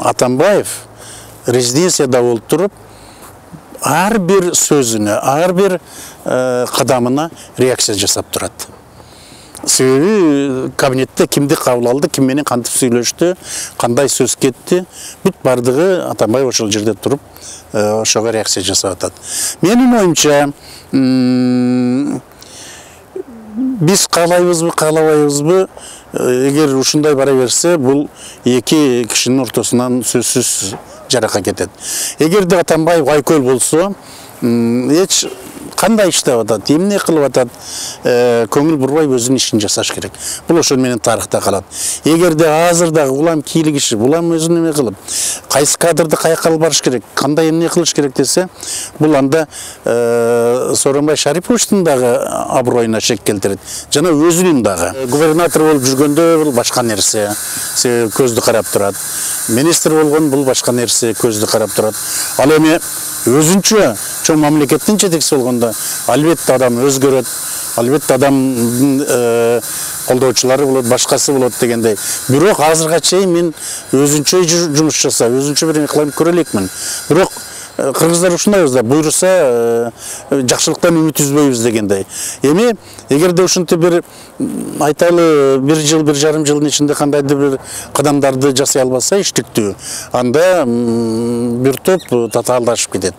Атамбаев резиденцияда болып тұрып, ар бір сөзіне, ар бір қадамына реакция жасап тұрады. Себебі кабинетте кімді қабыл алды, кімменен қантып сөйлешті, қандай сөз кетті, бүт бардығы Атамбаев ошол жерде тұрып, ошоға реакция жасап атады. Менің ойымша, біз қалабайбызбы, егер ушундай бара берсе, бұл екі кишинин ортосунан сөзсүз жарака кетет. Егер де Атамбаев айкөл болсо, эч кандай иштеп атат, эмне кылып атат, көңүл бурбай өзүнүн ишин жасаш керек. Бул ошол менен тарыхта калат. Эгер де азырдагы улам кийлик киши, улам өзүн эме кылып, кайсы кадрды каяка алып барыш керек, кандай эмне кылыш керек десе, бул анда Сооронбай Шариповичтин дагы аброюна шек келтирет. Жана өзүнүн дагы. Губернатор болуп жүргөндө бул башка нерсе, көздү карап турат. Министр болгон бул башка нерсе, көздү карап турат. Ал эми өзүнчө чоң мамлекеттин жетекчиси болгондо албетте адам өзгөрөт, албетте адамдын колдоочулары болот, башкасы болот дегендей. Бирок азырга чейин мен өзүнчө жумуш жасап, өзүнчө бир кылып көрө элекмин. Бирок кыргыздар ушундай да буйруса жакшылыктан үмүт үзбөйбүз дегендей. Эми эгерде ушинтип бир айталы 1 жыл, 1,5 жылдын ичинде кандайдыр бир кадамдарды жасай албаса иштиктүү, анда бир топ татаалдашып кетет.